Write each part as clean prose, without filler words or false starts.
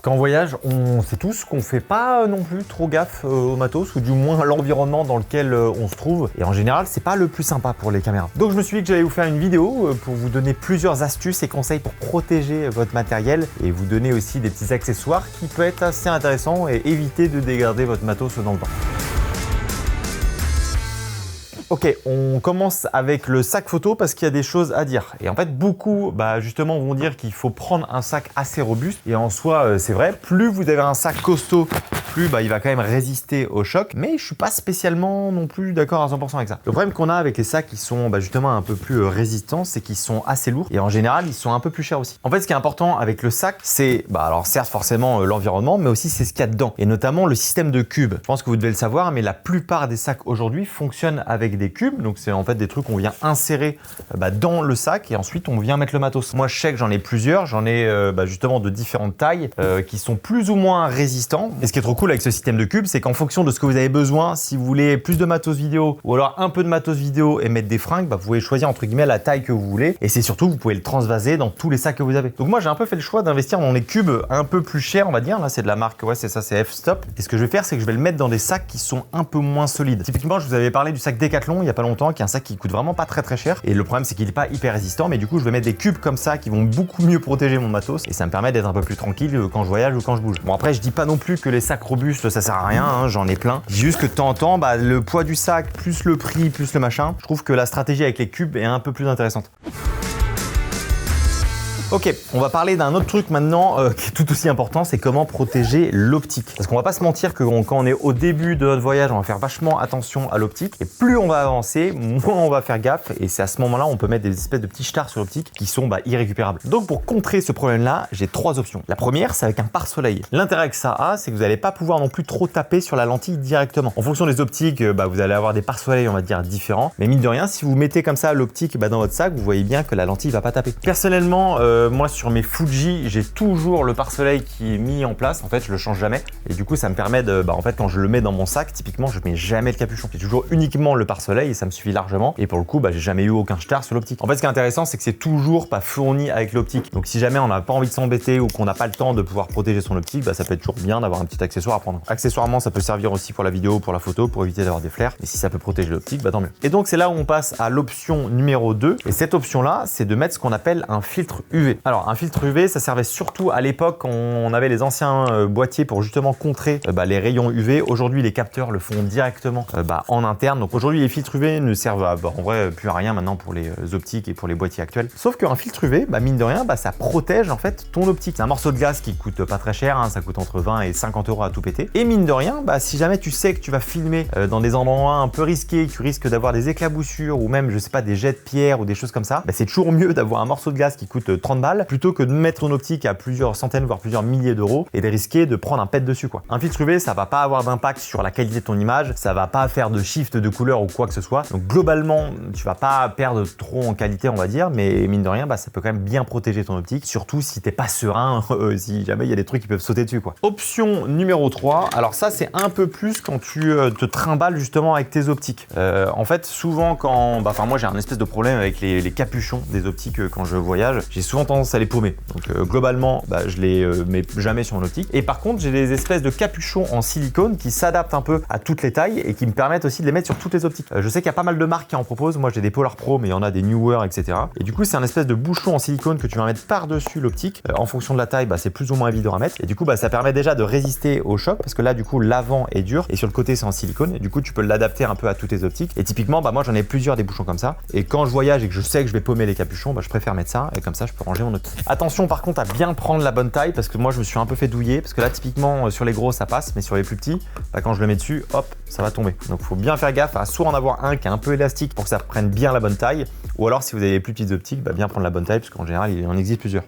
Quand on voyage, on sait tous qu'on fait pas non plus trop gaffe au matos, ou du moins à l'environnement dans lequel on se trouve. Et en général, c'est pas le plus sympa pour les caméras. Donc je me suis dit que j'allais vous faire une vidéo pour vous donner plusieurs astuces et conseils pour protéger votre matériel et vous donner aussi des petits accessoires qui peuvent être assez intéressants et éviter de dégrader votre matos dans le temps. Ok, on commence avec le sac photo parce qu'il y a des choses à dire. Et en fait, beaucoup justement vont dire qu'il faut prendre un sac assez robuste. Et en soi, c'est vrai, plus vous avez un sac costaud, plus il va quand même résister au choc. Mais je suis pas spécialement non plus d'accord à 100% avec ça. Le problème qu'on a avec les sacs qui sont justement un peu plus résistants, c'est qu'ils sont assez lourds. Et en général, ils sont un peu plus chers aussi. En fait, ce qui est important avec le sac, c'est, alors certes forcément l'environnement, mais aussi c'est ce qu'il y a dedans. Et notamment le système de cubes. Je pense que vous devez le savoir, mais la plupart des sacs aujourd'hui fonctionnent avec des cubes, donc c'est en fait des trucs qu'on vient insérer dans le sac et ensuite on vient mettre le matos. Moi je sais que j'en ai plusieurs, j'en ai justement de différentes tailles qui sont plus ou moins résistants. Et ce qui est trop cool avec ce système de cubes, c'est qu'en fonction de ce que vous avez besoin, si vous voulez plus de matos vidéo ou alors un peu de matos vidéo et mettre des fringues, vous pouvez choisir entre guillemets la taille que vous voulez et c'est surtout vous pouvez le transvaser dans tous les sacs que vous avez. Donc moi j'ai un peu fait le choix d'investir dans les cubes un peu plus chers, on va dire. Là c'est de la marque, c'est ça, c'est F-Stop. Et ce que je vais faire, c'est que je vais le mettre dans des sacs qui sont un peu moins solides. Typiquement, je vous avais parlé du sac Decathlon il y a pas longtemps, qui est un sac qui coûte vraiment pas très cher. Et le problème, c'est qu'il n'est pas hyper résistant, mais du coup, je vais mettre des cubes comme ça qui vont beaucoup mieux protéger mon matos et ça me permet d'être un peu plus tranquille quand je voyage ou quand je bouge. Bon, après, je dis pas non plus que les sacs robustes, ça sert à rien, j'en ai plein. Je dis juste que de temps en temps, le poids du sac, plus le prix, plus le machin, je trouve que la stratégie avec les cubes est un peu plus intéressante. Ok, on va parler d'un autre truc maintenant qui est tout aussi important, c'est comment protéger l'optique. Parce qu'on va pas se mentir que quand on est au début de notre voyage, on va faire vachement attention à l'optique. Et plus on va avancer, moins on va faire gaffe. Et c'est à ce moment-là, on peut mettre des espèces de petits stars sur l'optique qui sont irrécupérables. Donc pour contrer ce problème-là, j'ai trois options. La première, c'est avec un pare-soleil. L'intérêt que ça a, c'est que vous n'allez pas pouvoir non plus trop taper sur la lentille directement. En fonction des optiques, vous allez avoir des pare-soleils, on va dire, différents. Mais mine de rien, si vous mettez comme ça l'optique dans votre sac, vous voyez bien que la lentille va pas taper. Personnellement, moi sur mes Fuji, j'ai toujours le pare-soleil qui est mis en place. En fait, je le change jamais. Et du coup, ça me permet de, en fait, quand je le mets dans mon sac, typiquement, je mets jamais le capuchon. J'ai toujours uniquement le pare-soleil et ça me suffit largement. Et pour le coup, j'ai jamais eu aucun star sur l'optique. En fait, ce qui est intéressant, c'est que c'est toujours pas fourni avec l'optique. Donc, si jamais on n'a pas envie de s'embêter ou qu'on n'a pas le temps de pouvoir protéger son optique, ça peut être toujours bien d'avoir un petit accessoire à prendre. Accessoirement, ça peut servir aussi pour la vidéo, pour la photo, pour éviter d'avoir des flares. Et si ça peut protéger l'optique, tant mieux. Et donc, c'est là où on passe à l'option numéro 2. Et cette option-là, c'est de mettre ce qu'on appelle un filtre UV. Alors, un filtre UV, ça servait surtout à l'époque quand on avait les anciens boîtiers pour justement contrer les rayons UV. Aujourd'hui, les capteurs le font directement en interne. Donc aujourd'hui, les filtres UV ne servent en vrai plus à rien maintenant pour les optiques et pour les boîtiers actuels. Sauf qu'un filtre UV, mine de rien, ça protège en fait ton optique. C'est un morceau de glace qui coûte pas très cher, ça coûte entre 20 et 50 € à tout péter. Et mine de rien, si jamais tu sais que tu vas filmer dans des endroits un peu risqués, tu risques d'avoir des éclaboussures ou même, je sais pas, des jets de pierre ou des choses comme ça, c'est toujours mieux d'avoir un morceau de glace qui coûte 30 balles plutôt que de mettre ton optique à plusieurs centaines voire plusieurs milliers d'euros et de risquer de prendre un pet dessus quoi. Un filtre UV, ça va pas avoir d'impact sur la qualité de ton image, ça va pas faire de shift de couleur ou quoi que ce soit. Donc globalement, tu vas pas perdre trop en qualité, on va dire, mais mine de rien, ça peut quand même bien protéger ton optique, surtout si t'es pas serein, si jamais il y a des trucs qui peuvent sauter dessus quoi. Option numéro 3, alors ça c'est un peu plus quand tu te trimbales justement avec tes optiques. En fait, souvent quand, moi j'ai un espèce de problème avec les capuchons des optiques quand je voyage, j'ai souvent tendance à les paumer. Donc globalement, je les mets jamais sur mon optique. Et par contre, j'ai des espèces de capuchons en silicone qui s'adaptent un peu à toutes les tailles et qui me permettent aussi de les mettre sur toutes les optiques. Je sais qu'il y a pas mal de marques qui en proposent. Moi, j'ai des Polar Pro, mais il y en a des Neewer, etc. Et du coup, c'est un espèce de bouchon en silicone que tu vas mettre par-dessus l'optique. En fonction de la taille, c'est plus ou moins évident à mettre. Et du coup, ça permet déjà de résister au choc parce que là, du coup, l'avant est dur et sur le côté, c'est en silicone. Et du coup, tu peux l'adapter un peu à toutes tes optiques. Et typiquement, moi, j'en ai plusieurs des bouchons comme ça. Et quand je voyage et que je sais que je vais paumer les capuchons, je préfère mettre ça et comme ça, je peux ranger mon optique. Attention, par contre, à bien prendre la bonne taille parce que moi je me suis un peu fait douiller parce que là typiquement sur les gros ça passe mais sur les plus petits quand je le mets dessus hop ça va tomber. Donc il faut bien faire gaffe à soit en avoir un qui est un peu élastique pour que ça prenne bien la bonne taille ou alors si vous avez les plus petites optiques bien prendre la bonne taille parce qu'en général il en existe plusieurs.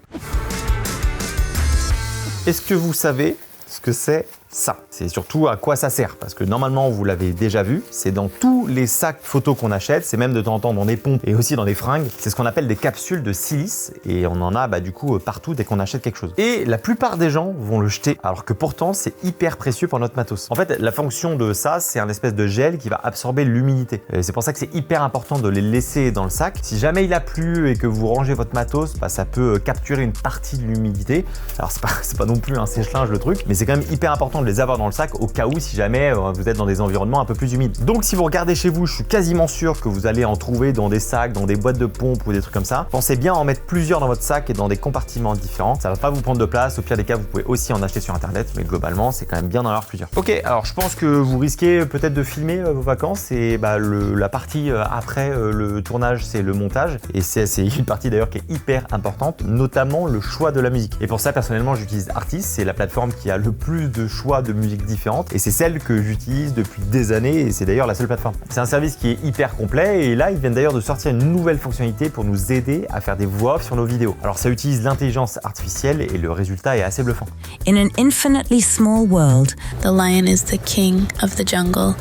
Est-ce que vous savez ce que c'est ça. C'est surtout à quoi ça sert, parce que normalement, vous l'avez déjà vu, c'est dans tous les sacs photos qu'on achète, c'est même de temps en temps dans des pompes et aussi dans des fringues. C'est ce qu'on appelle des capsules de silice et on en a du coup partout dès qu'on achète quelque chose. Et la plupart des gens vont le jeter, alors que pourtant, c'est hyper précieux pour notre matos. En fait, la fonction de ça, c'est un espèce de gel qui va absorber l'humidité. C'est pour ça que c'est hyper important de les laisser dans le sac. Si jamais il a plu et que vous rangez votre matos, ça peut capturer une partie de l'humidité. Alors c'est pas non plus un sèche-linge le truc, mais c'est quand même hyper important de les avoir dans le sac au cas où si jamais vous êtes dans des environnements un peu plus humides. Donc si vous regardez chez vous, je suis quasiment sûr que vous allez en trouver dans des sacs, dans des boîtes de pompe ou des trucs comme ça. Pensez bien à en mettre plusieurs dans votre sac et dans des compartiments différents. Ça va pas vous prendre de place. Au pire des cas, vous pouvez aussi en acheter sur internet, mais globalement, c'est quand même bien d'en avoir plusieurs. Ok, alors je pense que vous risquez peut-être de filmer vos vacances et la partie après le tournage, c'est le montage. Et c'est une partie d'ailleurs qui est hyper importante, notamment le choix de la musique. Et pour ça, personnellement, j'utilise Artis. C'est la plateforme qui a le plus de choix de musique différentes et c'est celle que j'utilise depuis des années et c'est d'ailleurs la seule plateforme. C'est un service qui est hyper complet et là, ils viennent d'ailleurs de sortir une nouvelle fonctionnalité pour nous aider à faire des voix off sur nos vidéos. Alors ça utilise l'intelligence artificielle et le résultat est assez bluffant. In an infinitely small world, the lion is the king of the jungle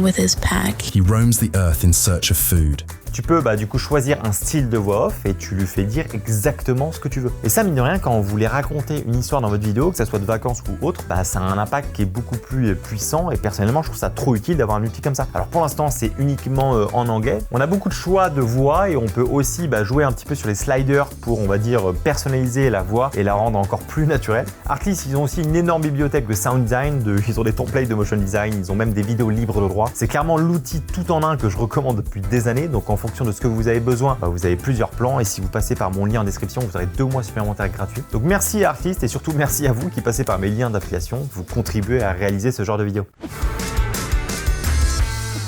with his pack. He roams the earth in search of food. Tu peux du coup choisir un style de voix off et tu lui fais dire exactement ce que tu veux. Et ça, mine de rien, quand vous voulez raconter une histoire dans votre vidéo, que ça soit de vacances ou autre, ça a un impact qui est beaucoup plus puissant et personnellement, je trouve ça trop utile d'avoir un outil comme ça. Alors pour l'instant, c'est uniquement en anglais. On a beaucoup de choix de voix et on peut aussi jouer un petit peu sur les sliders pour, on va dire, personnaliser la voix et la rendre encore plus naturelle. Artlist, ils ont aussi une énorme bibliothèque de sound design, ils ont des templates de motion design, ils ont même des vidéos libres de droit. C'est clairement l'outil tout en un que je recommande depuis des années, donc en fonction de ce que vous avez besoin, vous avez plusieurs plans et si vous passez par mon lien en description, vous aurez 2 mois supplémentaires gratuits. Donc merci à Artlist et surtout merci à vous qui passez par mes liens d'affiliation, vous contribuez à réaliser ce genre de vidéo.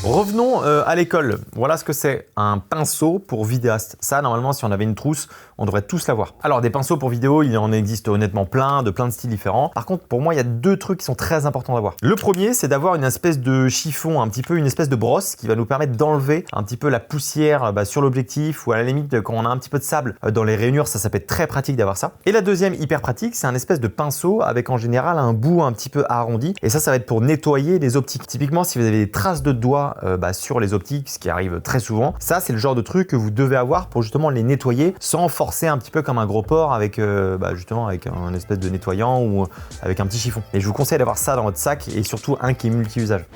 Revenons à l'école. Voilà ce que c'est, un pinceau pour vidéaste. Ça, normalement, si on avait une trousse, on devrait tous l'avoir. Alors, des pinceaux pour vidéo, il en existe honnêtement plein de styles différents. Par contre, pour moi, il y a 2 trucs qui sont très importants d'avoir. Le premier, c'est d'avoir une espèce de chiffon, un petit peu une espèce de brosse qui va nous permettre d'enlever un petit peu la poussière sur l'objectif ou à la limite, quand on a un petit peu de sable dans les rainures, ça peut être très pratique d'avoir ça. Et la deuxième, hyper pratique, c'est un espèce de pinceau avec en général un bout un petit peu arrondi. Et ça va être pour nettoyer les optiques. Typiquement, si vous avez des traces de doigts sur les optiques, ce qui arrive très souvent. Ça, c'est le genre de truc que vous devez avoir pour justement les nettoyer sans forcer un petit peu comme un gros porc avec justement avec un espèce de nettoyant ou avec un petit chiffon. Et je vous conseille d'avoir ça dans votre sac et surtout un qui est multi-usage.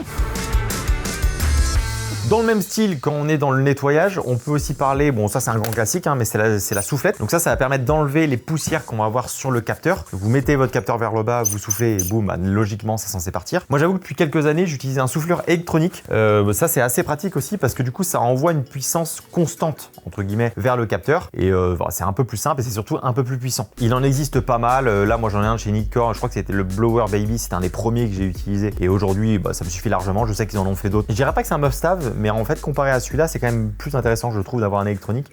Dans le même style, quand on est dans le nettoyage, on peut aussi parler, bon ça c'est un grand classique, mais c'est la soufflette. Donc ça va permettre d'enlever les poussières qu'on va avoir sur le capteur. Vous mettez votre capteur vers le bas, vous soufflez et boum, logiquement c'est censé partir. Moi j'avoue que depuis quelques années, j'utilise un souffleur électronique. Ça c'est assez pratique aussi parce que du coup ça envoie une puissance constante, entre guillemets, vers le capteur. Et c'est un peu plus simple et c'est surtout un peu plus puissant. Il en existe pas mal. Là moi j'en ai un chez Nikkor, je crois que c'était le Blower Baby, c'était un des premiers que j'ai utilisé. Et aujourd'hui, ça me suffit largement. Je sais qu'ils en ont fait d'autres. Je dirais pas que c'est un must-have, mais en fait, comparé à celui-là, c'est quand même plus intéressant, je trouve, d'avoir un électronique.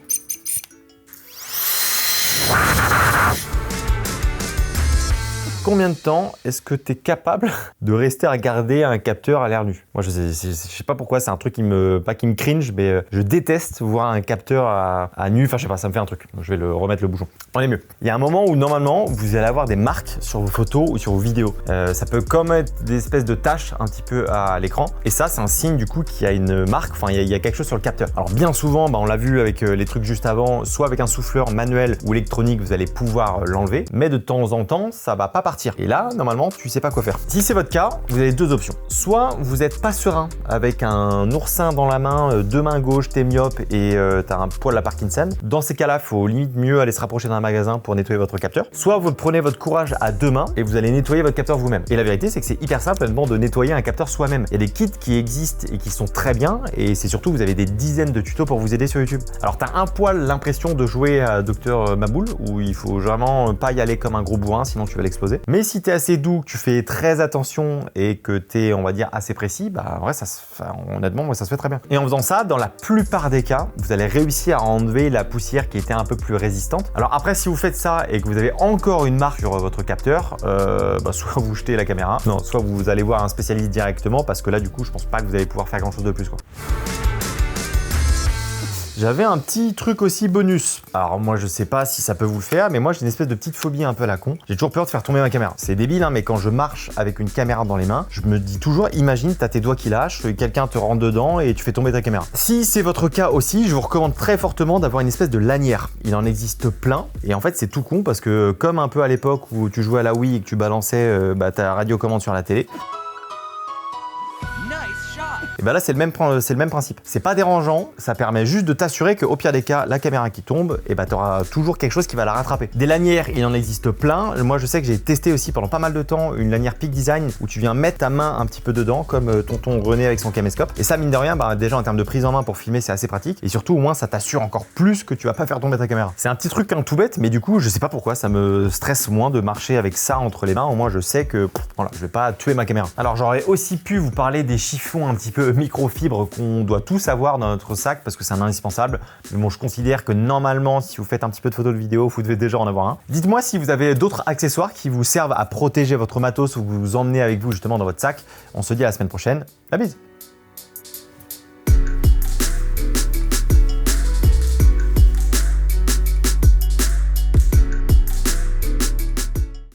Combien de temps est-ce que tu es capable de rester à regarder un capteur à l'air nu? Moi, je sais pas pourquoi, c'est un truc qui me cringe, mais je déteste voir un capteur à nu. Enfin, je sais pas, ça me fait un truc. Je vais le remettre le bouchon. On est mieux. Il y a un moment où, normalement, vous allez avoir des marques sur vos photos ou sur vos vidéos. Ça peut comme être des espèces de taches un petit peu à l'écran. Et ça, c'est un signe, du coup, qu'il y a une marque, enfin, il y a quelque chose sur le capteur. Alors, bien souvent, on l'a vu avec les trucs juste avant, soit avec un souffleur manuel ou électronique, vous allez pouvoir l'enlever. Mais de temps en temps, ça va pas partir. Et là, normalement, tu sais pas quoi faire. Si c'est votre cas, vous avez 2 options. Soit vous n'êtes pas serein avec un oursin dans la main, 2 mains gauches, t'es myope et t'as un poil à Parkinson. Dans ces cas-là, il faut limite mieux aller se rapprocher d'un magasin pour nettoyer votre capteur. Soit vous prenez votre courage à 2 mains et vous allez nettoyer votre capteur vous-même. Et la vérité, c'est que c'est hyper simple de nettoyer un capteur soi-même. Il y a des kits qui existent et qui sont très bien et c'est surtout, vous avez des dizaines de tutos pour vous aider sur YouTube. Alors, t'as un poil l'impression de jouer à Dr Maboul où il faut vraiment pas y aller comme un gros bourrin, sinon tu vas l'exploser. Mais si tu es assez doux, que tu fais très attention et que tu es, on va dire, assez précis, en vrai, honnêtement, moi, ça se fait très bien. Et en faisant ça, dans la plupart des cas, vous allez réussir à enlever la poussière qui était un peu plus résistante. Alors après, si vous faites ça et que vous avez encore une marque sur votre capteur, soit vous jetez la caméra, soit vous allez voir un spécialiste directement parce que là, du coup, je pense pas que vous allez pouvoir faire grand chose de plus, quoi. J'avais un petit truc aussi bonus. Alors moi je sais pas si ça peut vous le faire, mais moi j'ai une espèce de petite phobie un peu à la con. J'ai toujours peur de faire tomber ma caméra. C'est débile hein, mais quand je marche avec une caméra dans les mains, je me dis toujours, imagine t'as tes doigts qui lâchent, quelqu'un te rentre dedans et tu fais tomber ta caméra. Si c'est votre cas aussi, je vous recommande très fortement d'avoir une espèce de lanière. Il en existe plein et en fait c'est tout con parce que comme un peu à l'époque où tu jouais à la Wii et que tu balançais ta radiocommande sur la télé, et là c'est le même principe. C'est pas dérangeant, ça permet juste de t'assurer qu'au pire des cas, la caméra qui tombe, et t'auras toujours quelque chose qui va la rattraper. Des lanières, il en existe plein. Moi je sais que j'ai testé aussi pendant pas mal de temps une lanière Peak Design où tu viens mettre ta main un petit peu dedans comme tonton René avec son caméscope. Et ça mine de rien, déjà en termes de prise en main pour filmer c'est assez pratique. Et surtout au moins ça t'assure encore plus que tu vas pas faire tomber ta caméra. C'est un petit truc tout bête, mais du coup je sais pas pourquoi ça me stresse moins de marcher avec ça entre les mains. Au moins je sais que voilà, je vais pas tuer ma caméra. Alors j'aurais aussi pu vous parler des chiffons un petit peu microfibre qu'on doit tous avoir dans notre sac parce que c'est un indispensable. Mais bon, je considère que normalement, si vous faites un petit peu de photos de vidéo, vous devez déjà en avoir un. Dites-moi si vous avez d'autres accessoires qui vous servent à protéger votre matos ou que vous emmenez avec vous justement dans votre sac. On se dit à la semaine prochaine. La bise!